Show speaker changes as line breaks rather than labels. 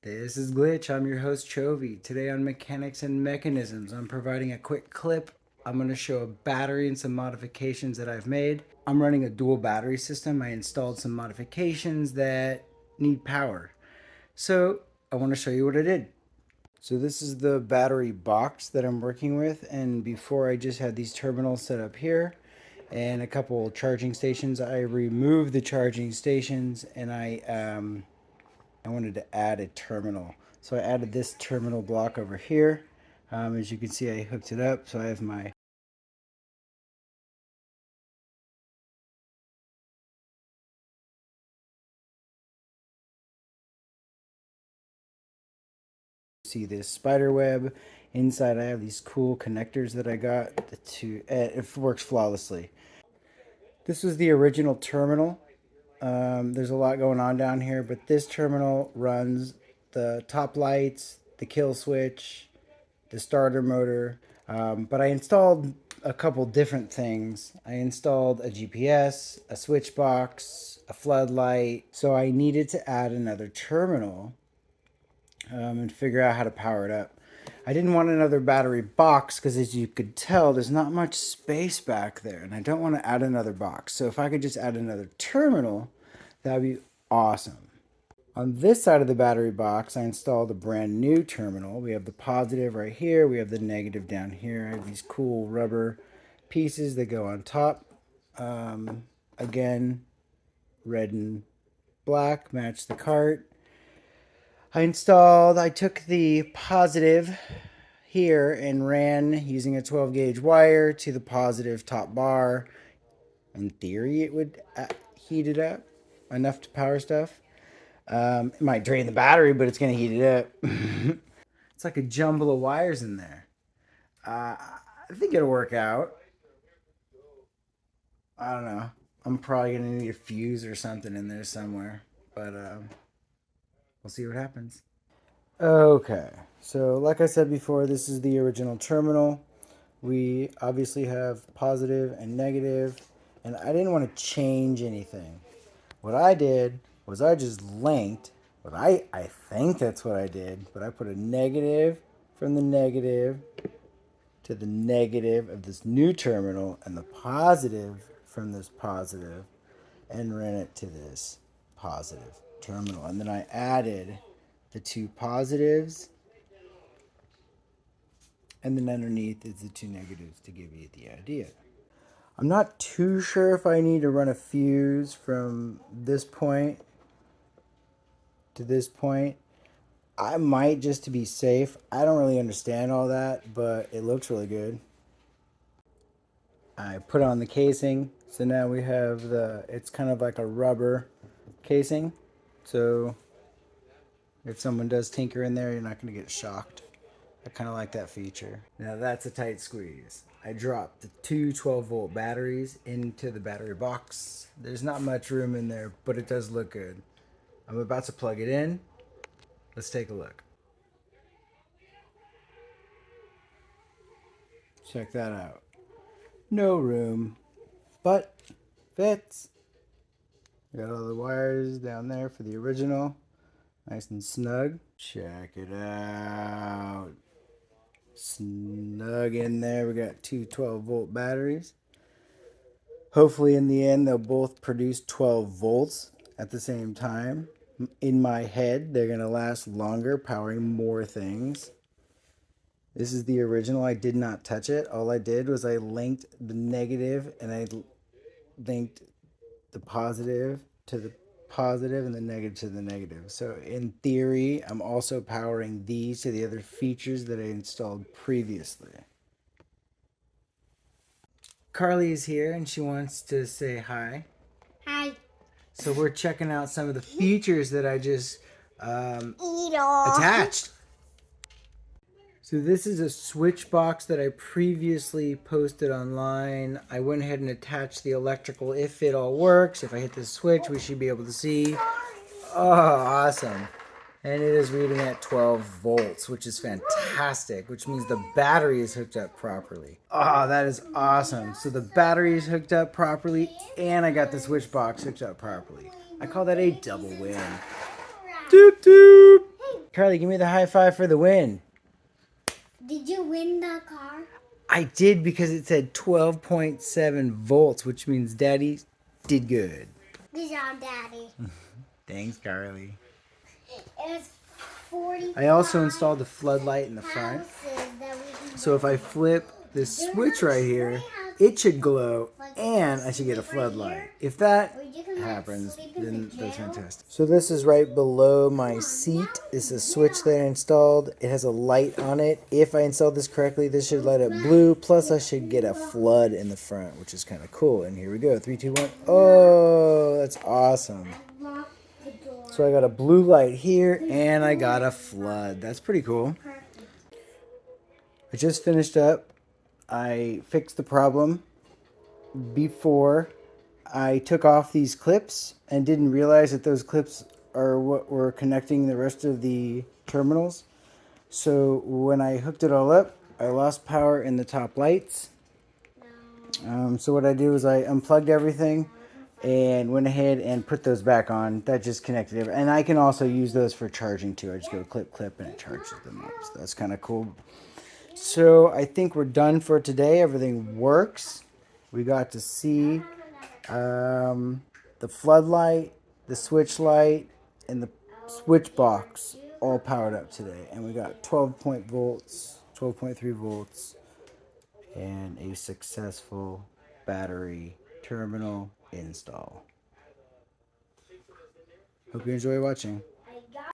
This is Glitch. I'm your host, Chovy. Today on Mechanics and Mechanisms, I'm providing a quick clip. I'm going to show a battery and some modifications that I've made. I'm running a dual battery system. I installed some modifications that need power. So I want to show you what I did. So this is the battery box that I'm working with, and before I just had these terminals set up here and a couple charging stations. I removed the charging stations and I wanted to add a terminal. So I added this terminal block over here. As you can see, I hooked it up. So I have my see this spider web. Inside I have these cool connectors that I got to, it works flawlessly. This was the original terminal. There's a lot going on down here, but this terminal runs the top lights, the kill switch, the starter motor. But I installed a couple different things. I installed a GPS, a switch box, a floodlight. So I needed to add another terminal and figure out how to power it up. I didn't want another battery box because, as you could tell, there's not much space back there, and I don't want to add another box. So if I could just add another terminal, that would be awesome. On this side of the battery box, I installed a brand new terminal. We have the positive right here. We have the negative down here. I have these cool rubber pieces that go on top. Again, red and black match the cart. I took the positive here and ran using a 12 gauge wire to the positive top bar. In theory, it would heat it up enough to power stuff. It might drain the battery, but it's going to heat it up. It's like a jumble of wires in there. I think it'll work out. I don't know. I'm probably going to need a fuse or something in there somewhere. But we'll see what happens. Okay. So like I said before, this is the original terminal. We obviously have positive and negative. And I didn't want to change anything. What I did was I just linked, but I think that's what I did, but I put a negative from the negative to the negative of this new terminal and the positive from this positive and ran it to this positive terminal. And then I added the two positives, and then underneath is the two negatives to give you the idea. I'm not too sure if I need to run a fuse from this point to this point. I might, just to be safe. I don't really understand all that, but it looks really good. I put on the casing, so now we have it's kind of like a rubber casing, so if someone does tinker in there, you're not going to get shocked. I kind of like that feature. Now that's a tight squeeze. I dropped the two 12-volt batteries into the battery box. There's not much room in there, but it does look good. I'm about to plug it in. Let's take a look. Check that out. No room, but fits. Got all the wires down there for the original. Nice and snug. Check it out. Snug in there. We got two 12-volt batteries. Hopefully in the end they'll both produce 12 volts at the same time. In my head, they're going to last longer, powering more things. This is the original. I did not touch it. All I did was I linked the negative and I linked the positive to the positive and the negative to the negative. So in theory, I'm also powering these to the other features that I installed previously. Carly is here and she wants to say hi.
Hi.
So we're checking out some of the features that I just attached. So this is a switch box that I previously posted online. I went ahead and attached the electrical. If it all works, if I hit the switch, we should be able to see. Oh, awesome. And it is reading at 12 volts, which is fantastic, which means the battery is hooked up properly. Oh, that is awesome. So the battery is hooked up properly, and I got the switch box hooked up properly. I call that a double win. Doop doop. Carly, give me the high five for the win.
Did you win the car?
I did because it said 12.7 volts, which means Daddy did good.
Good job, Daddy.
Thanks, Carly.
It was 45
I also installed the floodlight in the front. So if I flip this switch right here, it should glow and I should get a floodlight. If that happens, then that's fantastic. So this is right below my seat. This is a switch that I installed. It has a light on it. If I installed this correctly, this should light up blue. Plus I should get a flood in the front, which is kind of cool. And here we go. 3, 2, 1. Oh, that's awesome. So I got a blue light here and I got a flood. That's pretty cool. I just finished up. I fixed the problem before I took off these clips and didn't realize that those clips are what were connecting the rest of the terminals. So when I hooked it all up, I lost power in the top lights. So what I did was I unplugged everything and went ahead and put those back on. That just connected it. And I can also use those for charging too. I just go clip, clip, and it charges them up. So that's kind of cool. So I think we're done for today. Everything works. We got to see the floodlight, the switch light, and the switch box all powered up today. And we got 12.3 volts, and a successful battery terminal install. Hope you enjoy watching.